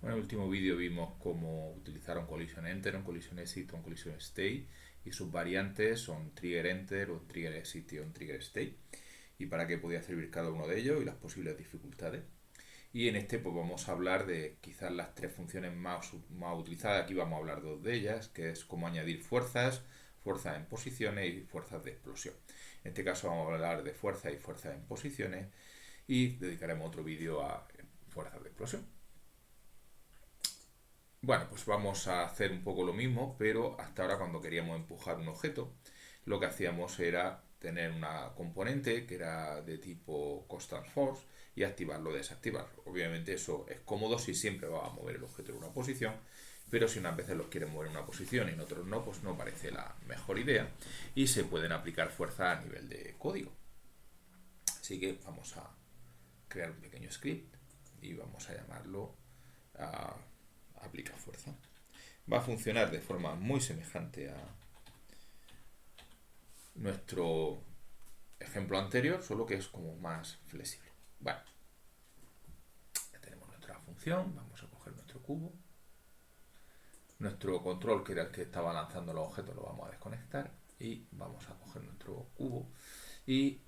Bueno, en el último vídeo vimos cómo utilizar un collision enter, un collision exit, un collision stay y sus variantes son trigger enter, un trigger exit y un trigger stay, y para qué podía servir cada uno de ellos y las posibles dificultades. Y en este pues vamos a hablar de quizás las tres funciones más utilizadas. Aquí vamos a hablar dos de ellas, que es cómo añadir fuerzas, fuerzas en posiciones y fuerzas de explosión. En este caso vamos a hablar de fuerzas y fuerzas en posiciones y dedicaremos otro vídeo a fuerzas de explosión. Bueno, pues vamos a hacer un poco lo mismo, pero hasta ahora cuando queríamos empujar un objeto, lo que hacíamos era tener una componente que era de tipo constant force y activarlo o desactivarlo. Obviamente eso es cómodo si siempre va a mover el objeto en una posición, pero si unas veces los quieren mover en una posición y en otros no, pues no parece la mejor idea y se pueden aplicar fuerzas a nivel de código. Así que vamos a crear un pequeño script y vamos a llamarlo a aplicar fuerza. Va a funcionar de forma muy semejante a nuestro ejemplo anterior, solo que es como más flexible. Vale, ya tenemos nuestra función, vamos a coger nuestro cubo. Nuestro control, que era el que estaba lanzando los objetos, lo vamos a desconectar y vamos a coger nuestro cubo y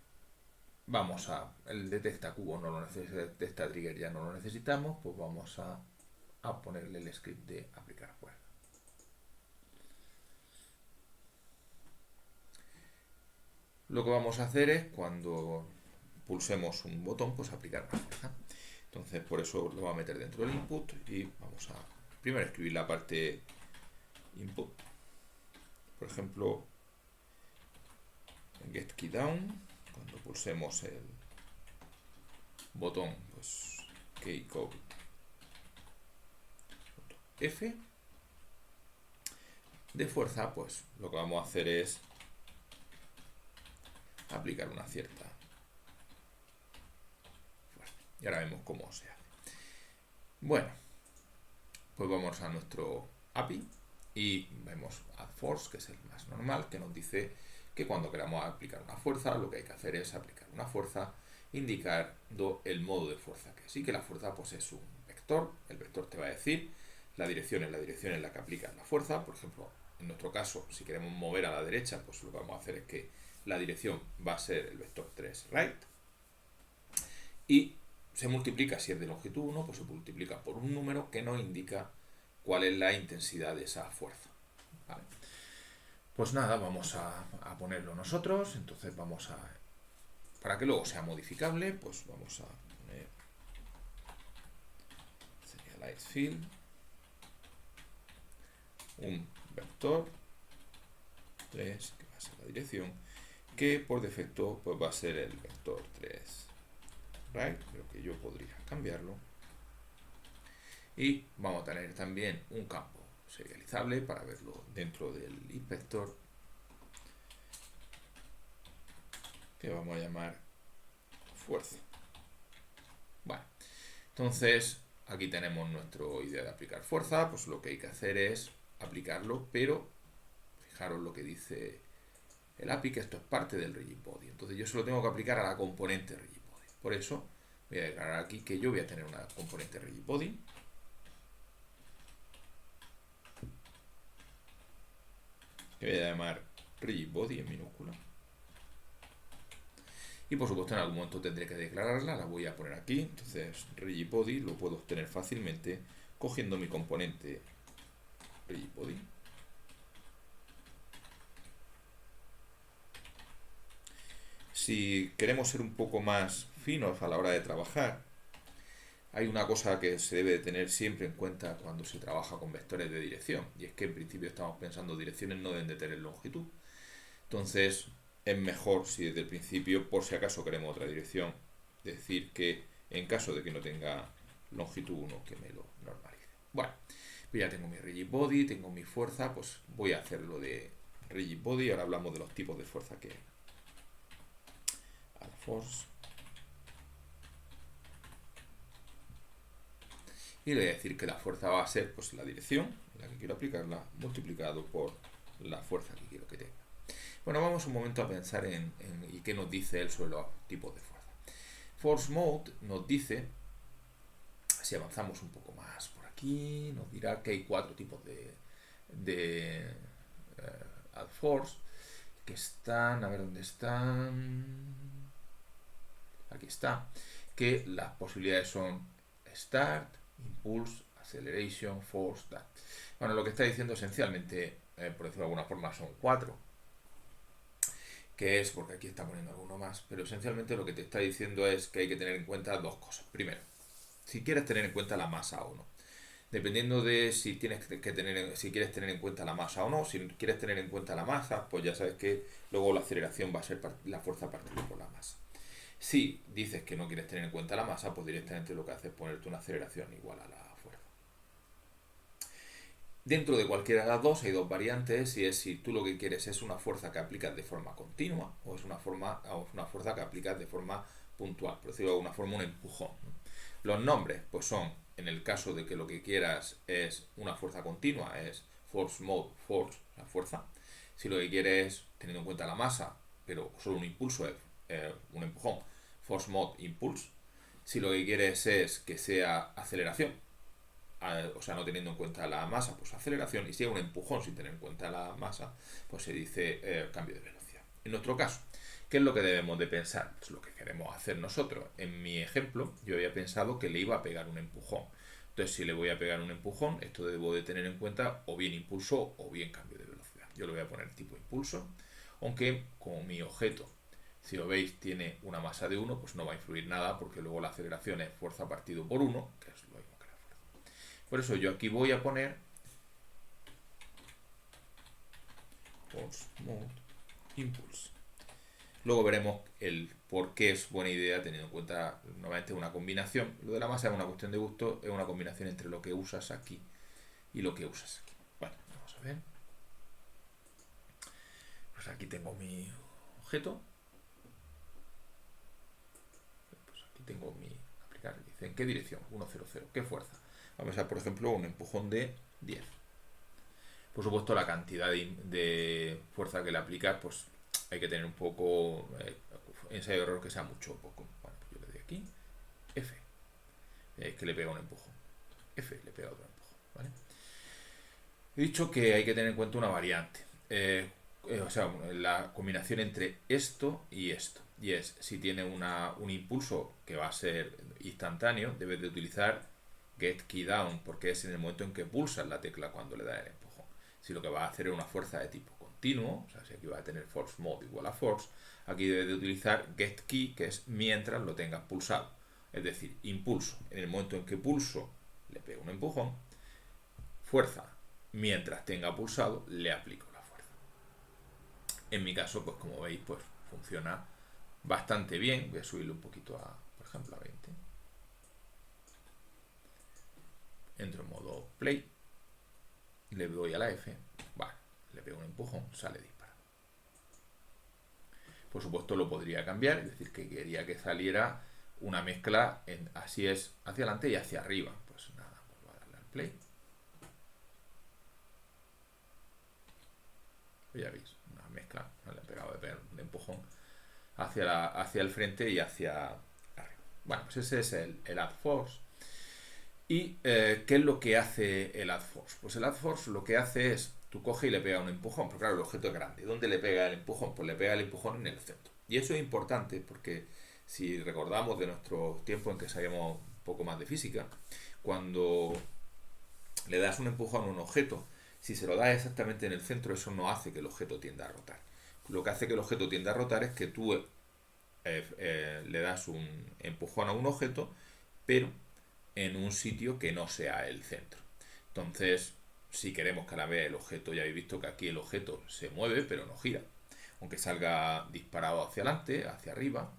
vamos a, el detecta cubo no lo necesita, detecta trigger ya no lo necesitamos, pues vamos a ponerle el script de aplicar fuerza. Lo que vamos a hacer es cuando pulsemos un botón, pues aplicar una fuerza. Entonces por eso lo vamos a meter dentro del input y vamos a primero escribir la parte input. Por ejemplo, en get key down, cuando pulsemos el botón, pues keycode F de fuerza, pues lo que vamos a hacer es aplicar una cierta fuerza. Y ahora vemos cómo se hace. Bueno, pues vamos a nuestro API y vemos add force, que es el más normal, que nos dice que cuando queramos aplicar una fuerza, lo que hay que hacer es aplicar una fuerza indicando el modo de fuerza que es. Y que la fuerza pues es un vector. El vector te va a decir la dirección en la que aplicas la fuerza. Por ejemplo, en nuestro caso, si queremos mover a la derecha, pues lo que vamos a hacer es que la dirección va a ser el vector 3 right. Y se multiplica, si es de longitud 1, pues se multiplica por un número que nos indica cuál es la intensidad de esa fuerza. ¿Vale? Pues nada, vamos a ponerlo nosotros. Entonces vamos a, para que luego sea modificable, pues vamos a poner serialize field, un vector 3, que va a ser la dirección, que por defecto pues va a ser el vector 3 right, pero que yo podría cambiarlo. Y vamos a tener también un campo serializable para verlo dentro del inspector, que vamos a llamar fuerza. Bueno, entonces aquí tenemos nuestra idea de aplicar fuerza. Pues lo que hay que hacer es aplicarlo, pero fijaros lo que dice el API, que esto es parte del rigid body. Entonces yo solo tengo que aplicar a la componente rigid body. Por eso voy a declarar aquí que yo voy a tener una componente rigid body que voy a llamar rigid body en minúscula. Y por supuesto en algún momento tendré que declararla, la voy a poner aquí. Entonces rigid body lo puedo obtener fácilmente cogiendo mi componente rigid body. Si queremos ser un poco más finos a la hora de trabajar, hay una cosa que se debe de tener siempre en cuenta cuando se trabaja con vectores de dirección, y es que en principio estamos pensando direcciones no deben de tener longitud. Entonces es mejor, si desde el principio, por si acaso queremos otra dirección, decir que en caso de que no tenga longitud 1, que me lo normalice. Bueno, pues ya tengo mi rigid body, tengo mi fuerza, pues voy a hacerlo de rigid body. Ahora hablamos de los tipos de fuerza que hay. Add force. Y le voy a decir que la fuerza va a ser pues la dirección en la que quiero aplicarla multiplicado por la fuerza que quiero que tenga. Bueno, vamos un momento a pensar en y qué nos dice él sobre los tipos de fuerza. Force mode nos dice Si avanzamos un poco más por aquí, nos dirá que hay 4 tipos de add force que están, a ver dónde están, aquí está, que las posibilidades son start, impulse, acceleration, force, that. Bueno, lo que está diciendo esencialmente, por decirlo de alguna forma, son 4, que es, porque aquí está poniendo alguno más, pero esencialmente lo que te está diciendo es que hay que tener en cuenta 2 cosas. Primero, si quieres tener en cuenta la masa o no. Dependiendo de si tienes que tener, si quieres tener en cuenta la masa o no, si quieres tener en cuenta la masa, pues ya sabes que luego la aceleración va a ser la fuerza partida por la masa. Si dices que no quieres tener en cuenta la masa, pues directamente lo que haces es ponerte una aceleración igual a la fuerza. Dentro de cualquiera de las dos hay 2 variantes, y es si tú lo que quieres es una fuerza que aplicas de forma continua o es una fuerza que aplicas de forma puntual, por decirlo de alguna forma, un empujón. Los nombres pues son, en el caso de que lo que quieras es una fuerza continua, es force mode force, la fuerza. Si lo que quieres es, teniendo en cuenta la masa, pero solo un impulso, es un empujón, force mode impulse. Si lo que quieres es que sea aceleración, o sea, no teniendo en cuenta la masa, pues aceleración, y si hay un empujón sin tener en cuenta la masa, pues se dice cambio de velocidad. En nuestro caso, ¿qué es lo que debemos de pensar? Pues lo que queremos hacer nosotros. En mi ejemplo, yo había pensado que le iba a pegar un empujón. Entonces, si le voy a pegar un empujón, esto debo de tener en cuenta o bien impulso o bien cambio de velocidad. Yo le voy a poner tipo impulso, aunque como mi objeto, si lo veis, tiene una masa de 1, pues no va a influir nada, porque luego la aceleración es fuerza partido por 1, que es lo mismo que la fuerza. Por eso yo aquí voy a poner force mode impulse. Luego veremos el por qué es buena idea, teniendo en cuenta nuevamente una combinación. Lo de la masa es una cuestión de gusto, es una combinación entre lo que usas aquí y lo que usas aquí. Bueno, vamos a ver. Pues aquí tengo mi objeto. Pues aquí tengo mi aplicar. Dice, ¿en qué dirección? 1, 0, 0. ¿Qué fuerza? Vamos a, por ejemplo, un empujón de 10. Por supuesto, la cantidad de fuerza que le aplicas, pues hay que tener un poco ensayo de error, que sea mucho o poco. Bueno, pues yo le doy aquí F. Es que le pega un empujón. F le pega otro empujón, ¿vale? He dicho que hay que tener en cuenta una variante. O sea, la combinación entre esto y esto. Y es, si tiene un impulso que va a ser instantáneo, debes de utilizar get key down, porque es en el momento en que pulsas la tecla cuando le das el empujón. Si lo que va a hacer es una fuerza de tipo continuo, o sea, si aquí va a tener force mode igual a force, aquí debes de utilizar get key, que es mientras lo tengas pulsado. Es decir, impulso. En el momento en que pulso, le pego un empujón. Fuerza. Mientras tenga pulsado, le aplico la fuerza. En mi caso, pues como veis, pues funciona bastante bien. Voy a subirlo un poquito a, por ejemplo, a 20. Entro en modo play. Le doy a la F. Vale, le pego un empujón, sale disparado. Por supuesto, lo podría cambiar, es decir, que quería que saliera una mezcla, así es, hacia adelante y hacia arriba. Pues nada, vuelvo a darle al play. Ya veis, una mezcla, le he pegado de empujón hacia el frente y hacia arriba. Bueno, pues ese es el add force. ¿Y qué es lo que hace el add force? Pues el add force lo que hace es, tú coges y le pega un empujón, pero claro, el objeto es grande. ¿Dónde le pega el empujón? Pues le pega el empujón en el centro. Y eso es importante porque si recordamos de nuestro tiempo en que sabíamos un poco más de física, cuando le das un empujón a un objeto, si se lo das exactamente en el centro, eso no hace que el objeto tienda a rotar. Lo que hace que el objeto tienda a rotar es que tú le das un empujón a un objeto, pero en un sitio que no sea el centro. Entonces, si queremos que a la vez el objeto, ya habéis visto que aquí el objeto se mueve, pero no gira. Aunque salga disparado hacia adelante, hacia arriba,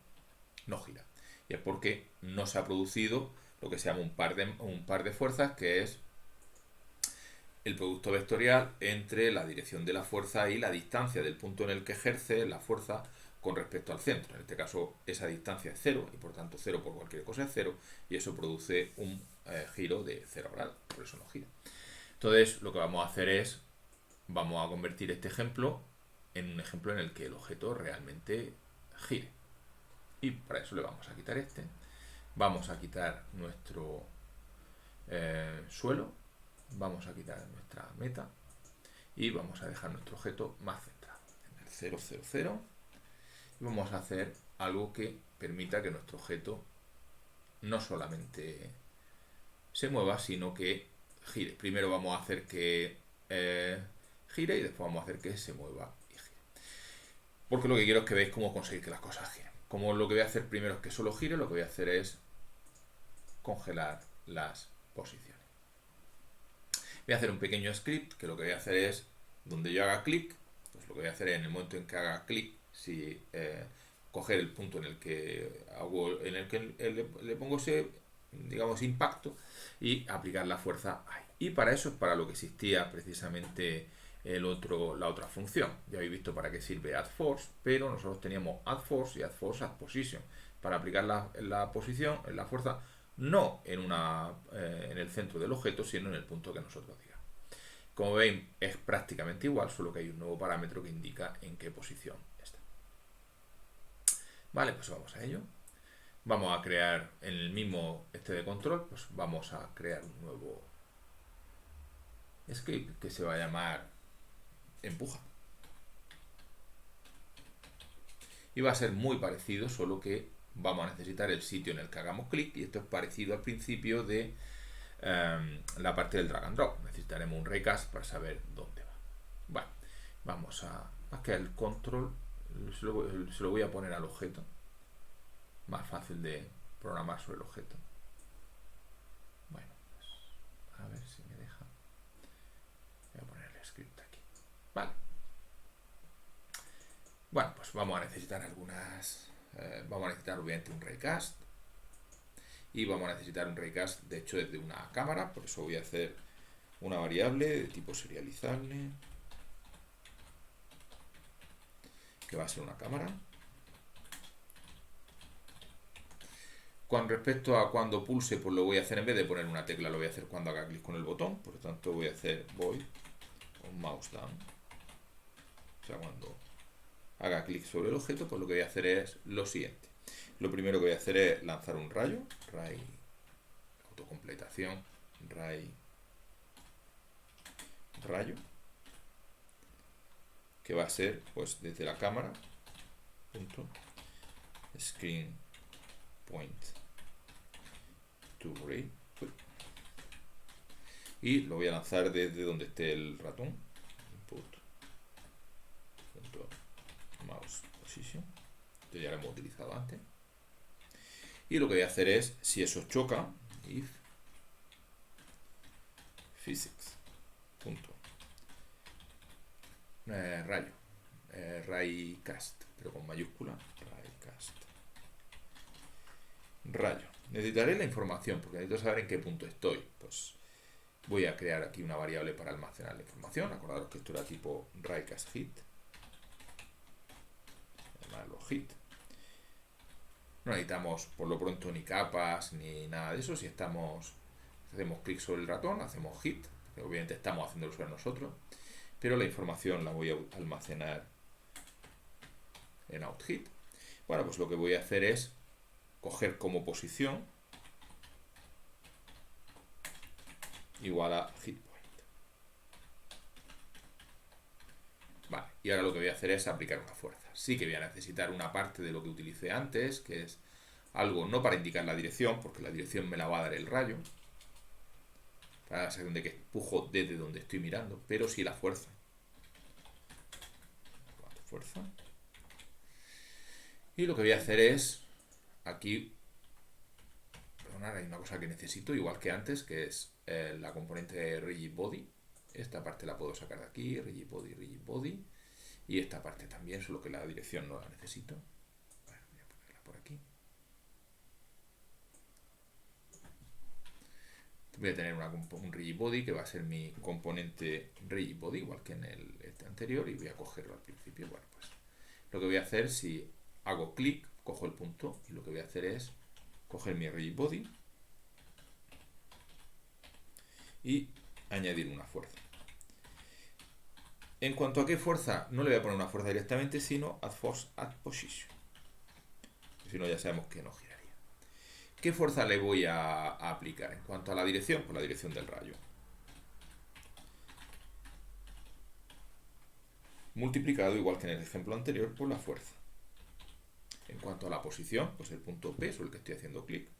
no gira. Y es porque no se ha producido lo que se llama un par de fuerzas, que es el producto vectorial entre la dirección de la fuerza y la distancia del punto en el que ejerce la fuerza con respecto al centro. En este caso, esa distancia es 0 y por tanto 0 por cualquier cosa es 0 y eso produce un giro de 0 grados, por eso no gira. Entonces, lo que vamos a hacer es, vamos a convertir este ejemplo en un ejemplo en el que el objeto realmente gire. Y para eso le vamos a quitar este. Vamos a quitar nuestro suelo, vamos a quitar nuestra meta y vamos a dejar nuestro objeto más centrado en el 0, 0, 0, y vamos a hacer algo que permita que nuestro objeto no solamente se mueva, sino que gire. Primero vamos a hacer que gire y después vamos a hacer que se mueva y gire. Porque lo que quiero es que veáis cómo conseguir que las cosas giren. Como lo que voy a hacer primero es que solo gire, lo que voy a hacer es congelar las posiciones. Voy a hacer un pequeño script que lo que voy a hacer es, donde yo haga clic, pues lo que voy a hacer es en el momento en que haga clic, si coger el punto en el que le pongo ese, digamos, impacto y aplicar la fuerza ahí. Y para eso es para lo que existía precisamente la otra función. Ya habéis visto para qué sirve add force, pero nosotros teníamos add force y add force add position para aplicar la posición, la fuerza, no en el centro del objeto, sino en el punto que nosotros digamos. Como veis, es prácticamente igual, solo que hay un nuevo parámetro que indica en qué posición está. Vale, pues vamos a ello. Vamos a crear en el mismo de control, pues vamos a crear un nuevo script que se va a llamar empuja. Y va a ser muy parecido, solo que vamos a necesitar el sitio en el que hagamos clic, y esto es parecido al principio de la parte del drag and drop. Necesitaremos un recast para saber dónde va. Bueno, vamos a que el control se lo voy a poner al objeto, más fácil de programar sobre el objeto. Bueno, pues a ver si me deja. Voy a poner el script aquí. Vale. Bueno, pues vamos a necesitar vamos a necesitar obviamente un raycast, y vamos a necesitar un raycast de hecho desde una cámara. Por eso voy a hacer una variable de tipo serializable que va a ser una cámara. Con respecto a cuando pulse, pues lo voy a hacer, en vez de poner una tecla, lo voy a hacer cuando haga clic con el botón. Por lo tanto voy a hacer void con mouse down. O sea, cuando haga clic sobre el objeto, pues lo que voy a hacer es lo siguiente. Lo primero que voy a hacer es lanzar un rayo, ray autocompletación, rayo, que va a ser pues desde la cámara, punto, screen point to ray, y lo voy a lanzar desde donde esté el ratón, input, punto, mouse position. Esto ya lo hemos utilizado antes. Y lo que voy a hacer es, si eso choca, if physics punto rayo, raycast, pero con mayúscula, raycast, rayo. Necesitaré la información porque necesito saber en qué punto estoy. Pues voy a crear aquí una variable para almacenar la información. Acordaros que esto era tipo raycast hit, llamarlo hit. No necesitamos por lo pronto ni capas ni nada de eso. Si hacemos clic sobre el ratón, hacemos hit, que obviamente estamos haciéndolo sobre nosotros, pero la información la voy a almacenar en outHit. Bueno, pues lo que voy a hacer es coger como posición igual a hit point. Vale, y ahora lo que voy a hacer es aplicar una fuerza. Sí que voy a necesitar una parte de lo que utilicé antes, que es algo no para indicar la dirección, porque la dirección me la va a dar el rayo, para la sección de que empujo desde donde estoy mirando, pero sí la fuerza. Fuerza. Y lo que voy a hacer es aquí, perdonad, hay una cosa que necesito igual que antes, que es la componente de rigid body. Esta parte la puedo sacar de aquí, rigid body, y esta parte también, solo que la dirección no la necesito. Bueno, voy a ponerla por aquí. Voy a tener un rigid body que va a ser mi componente rigid body, igual que en el anterior, y voy a cogerlo al principio. Bueno, pues lo que voy a hacer, si hago clic, cojo el punto, y lo que voy a hacer es coger mi rigid body y añadir una fuerza. En cuanto a qué fuerza, no le voy a poner una fuerza directamente, sino add force add position. Si no, ya sabemos que no giraría. ¿Qué fuerza le voy a aplicar? En cuanto a la dirección, pues la dirección del rayo. Multiplicado, igual que en el ejemplo anterior, por la fuerza. En cuanto a la posición, pues el punto P sobre el que estoy haciendo clic.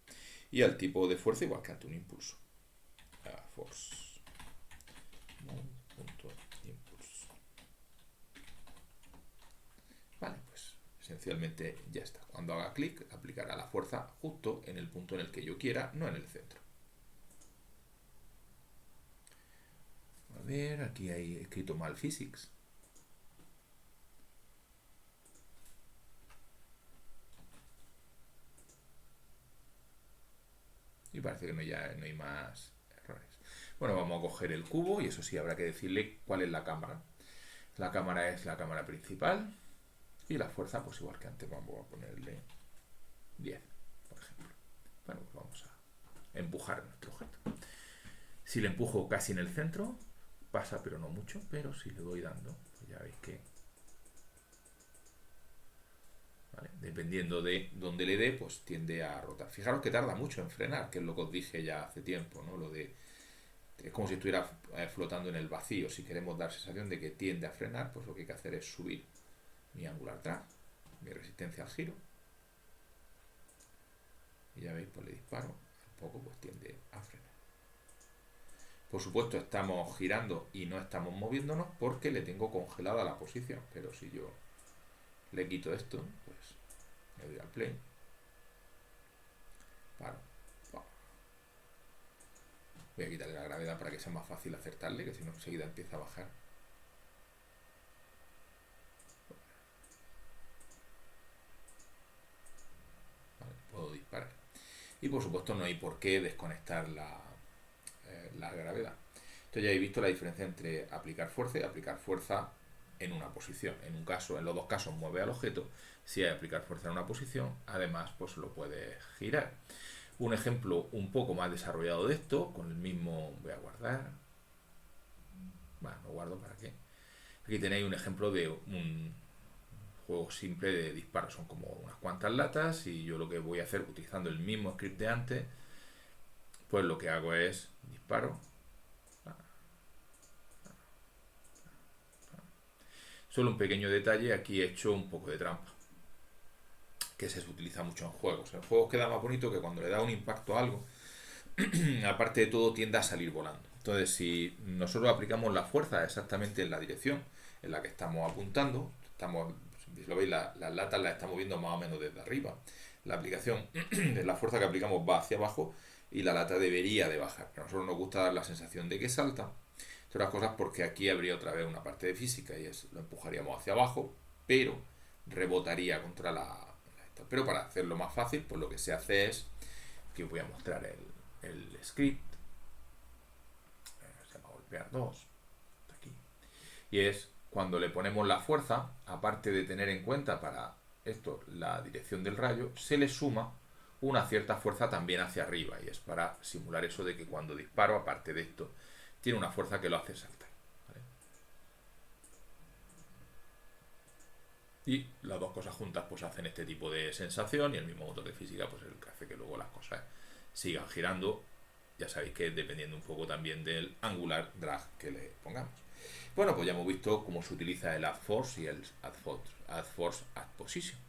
Y al tipo de fuerza, igual que ante un impulso. Force. Punto impulso. Vale, pues esencialmente ya está. Cuando haga clic, aplicará la fuerza justo en el punto en el que yo quiera, no en el centro. A ver, aquí hay escrito mal physics. Y parece que no hay más errores. Bueno, vamos a coger el cubo y eso sí, habrá que decirle cuál es la cámara. La cámara es la cámara principal y la fuerza, pues igual que antes, vamos a ponerle 10, por ejemplo. Bueno, pues vamos a empujar nuestro objeto. Si le empujo casi en el centro, pasa pero no mucho, pero si le voy dando, pues ya veis que... ¿vale? Dependiendo de dónde le dé, pues tiende a rotar. Fijaros que tarda mucho en frenar, que es lo que os dije ya hace tiempo, ¿no? Lo de... Es como si estuviera flotando en el vacío. Si queremos dar sensación de que tiende a frenar, pues lo que hay que hacer es subir mi angular drag, mi resistencia al giro. Y ya veis, pues le disparo, un poco pues tiende a frenar. Por supuesto estamos girando y no estamos moviéndonos porque le tengo congelada la posición. Pero si yo le quito esto, pues le doy al play, paro. Voy a quitarle la gravedad para que sea más fácil acertarle, que si no enseguida empieza a bajar. Vale, puedo disparar. Y por supuesto no hay por qué desconectar la gravedad. Entonces ya habéis visto la diferencia entre aplicar fuerza y aplicar fuerza en una posición. En un caso, en los dos casos mueve al objeto. Si hay aplicar fuerza en una posición, además pues lo puede girar. Un ejemplo un poco más desarrollado de esto, con el mismo, voy a guardar. Bueno, no guardo para qué. Aquí tenéis un ejemplo de un juego simple de disparos. Son como unas cuantas latas y yo lo que voy a hacer utilizando el mismo script de antes, pues lo que hago es disparo. Solo un pequeño detalle, aquí he hecho un poco de trampa, que se utiliza mucho en juegos. En juegos queda más bonito que cuando le da un impacto a algo, aparte de todo tiende a salir volando. Entonces, si nosotros aplicamos la fuerza exactamente en la dirección en la que estamos apuntando, si lo veis, las latas las estamos viendo más o menos desde arriba. La aplicación de la fuerza que aplicamos va hacia abajo y la lata debería de bajar. Pero a nosotros nos gusta dar la sensación de que salta. Otras cosas porque aquí habría otra vez una parte de física y es lo empujaríamos hacia abajo, pero rebotaría contra pero para hacerlo más fácil, pues lo que se hace es que os voy a mostrar el script. Se llama golpear 2 aquí. Y es cuando le ponemos la fuerza, aparte de tener en cuenta para esto la dirección del rayo, se le suma una cierta fuerza también hacia arriba y es para simular eso de que cuando disparo, aparte de esto, tiene una fuerza que lo hace saltar. ¿Vale? Y las dos cosas juntas pues hacen este tipo de sensación y el mismo motor de física pues es el que hace que luego las cosas sigan girando. Ya sabéis que dependiendo un poco también del angular drag que le pongamos. Bueno, pues ya hemos visto cómo se utiliza el add force y el add force add position.